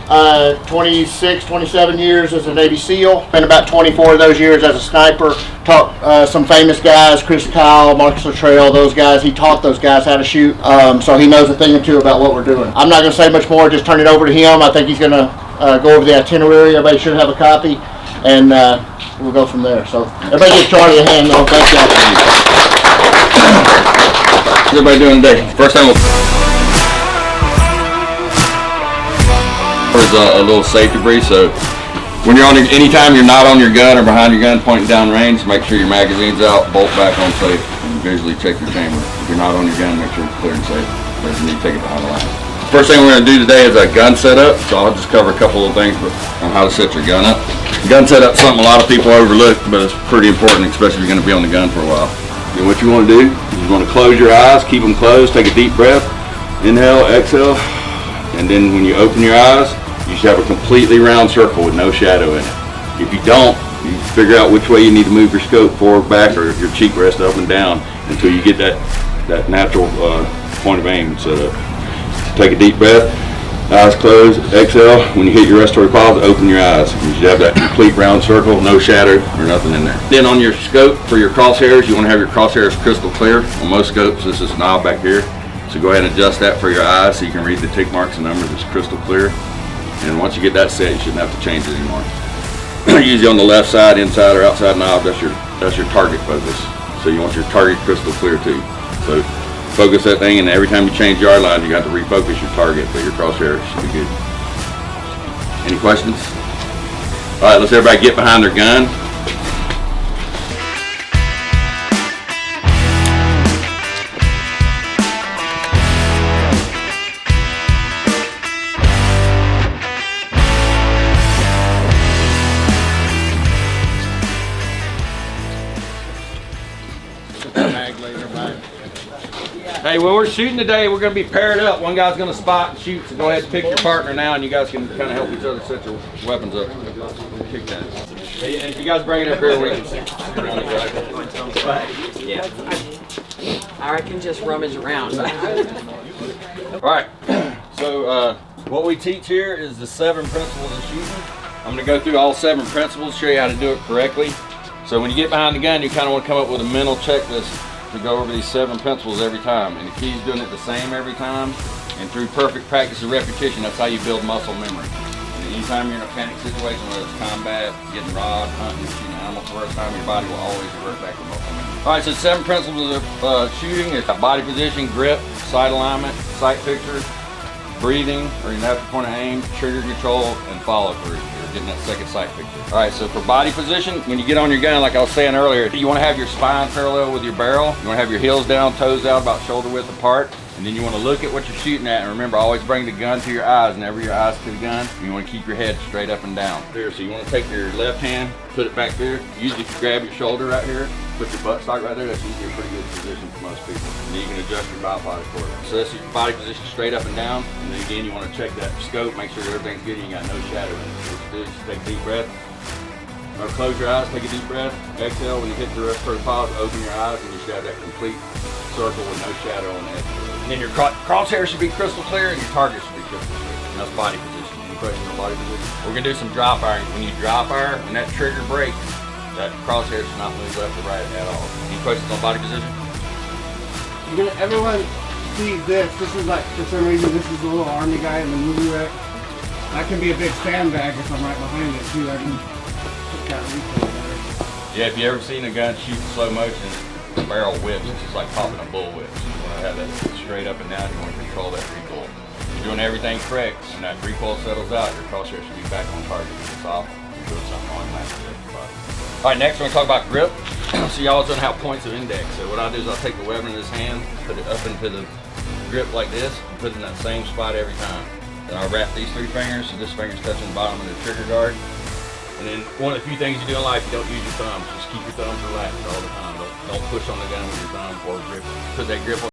26, 27 years as a Navy SEAL. Spent about 24 of those years as a sniper. Taught some famous guys, Chris Kyle, Marcus Luttrell, those guys. He taught those guys how to shoot, so he knows a thing or two about what we're doing. I'm not going to say much more, just turn it over to him. I think he's going to go over the itinerary. Everybody should have a copy, and we'll go from there. So everybody give Charlie a hand, though. Thank you. How's everybody doing today? First time is a little safety brief, so when you're on anytime you're not on your gun or behind your gun pointing down range, make sure your magazine's out, bolt back on safe, and visually check your chamber. If you're not on your gun, make sure it's clear and safe. There's you need to take it behind the line. First thing we're going to do today is a gun setup, so I'll just cover a couple of things on how to set your gun up. Gun setup is something a lot of people overlook, but it's pretty important, especially if you're going to be on the gun for a while. And what you want to do is you want to close your eyes, keep them closed, take a deep breath, inhale, exhale, and then when you open your eyes, you should have a completely round circle with no shadow in it. If you don't, you figure out which way you need to move your scope, forward, back, or your cheek rest up and down until you get that natural point of aim set up. Take a deep breath, eyes closed, exhale. When you hit your respiratory pause, open your eyes. You should have that complete round circle, no shadow or nothing in there. Then on your scope for your crosshairs, you want to have your crosshairs crystal clear. On most scopes, this is knob back here. So go ahead and adjust that for your eyes so you can read the tick marks and numbers. It's crystal clear. And once you get that set, you shouldn't have to change it anymore. Usually on the left side, inside or outside knob, that's your target focus. So you want your target crystal clear too. So focus that thing, and every time you change yard lines, you got to refocus your target, but your crosshair should be good. Any questions? All right, let's everybody get behind their gun. Hey, when we're shooting today, we're going to be paired up. One guy's going to spot and shoot, so go ahead and pick your partner now, and you guys can kind of help each other set your weapons up. Kick that. Hey, and if you guys bring it up here, we can around the rifle. Yeah. I reckon just rummage around. All right, so what we teach here is the 7 principles of shooting. I'm going to go through all 7 principles, show you how to do it correctly. So when you get behind the gun, you kind of want to come up with a mental checklist to go over these 7 principles every time, and the key is doing it the same every time, and through perfect practice and repetition, that's how you build muscle memory. And anytime you're in a panic situation, whether it's combat, getting robbed, hunting, shooting animals for the first time, your body will always revert back to muscle memory. All right, so 7 principles of shooting is body position, grip, sight alignment, sight picture, breathing, or your natural point of aim, trigger control, and follow through. You're getting that second sight picture. All right, so for body position, when you get on your gun, like I was saying earlier, you want to have your spine parallel with your barrel. You want to have your heels down, toes out, about shoulder width apart. And then you want to look at what you're shooting at, and remember, always bring the gun to your eyes, never your eyes to the gun. You want to keep your head straight up and down. There, so you want to take your left hand, put it back there. Usually if you grab your shoulder right here, put your buttstock right there, that's usually a pretty good position for most people. And then you can adjust your body for it. So that's your body position straight up and down. And then again, you want to check that scope, make sure everything's good and you got no shadow in it. So what you do is just take a deep breath. Or close your eyes, take a deep breath, exhale. When you hit the respiratory pause, open your eyes, and you should have that complete circle with no shadow on the edge. And then your crosshair should be crystal clear, and your target should be crystal clear. And that's body position. Any questions on body position? We're gonna do some dry firing. When you dry fire, when that trigger breaks, that crosshair should not move left or right at all. Any questions on body position? Everyone sees this. This is like, for some reason, this is the little army guy in the movie wreck. That can be a big sandbag if I'm right behind it too. I can put that recoil better. Yeah, if you ever seen a gun shoot in slow motion, the barrel whips. It's just like popping a bull whip. So you want to have that straight up and down. You want to control that recoil. If you're doing everything correct, and that recoil settles out, your crosshair should be back on target. If it's off, you're doing something wrong. All right, next we're going to talk about grip. So y'all don't have points of index. So what I'll do is I'll take the weapon in this hand, put it up into the grip like this, and put it in that same spot every time. Then I'll wrap these 3 fingers, so this finger's touching the bottom of the trigger guard. And then one of the few things you do in life, you don't use your thumbs. Just keep your thumbs relaxed all the time. Don't push on the gun with your thumb or grip. Put that grip on.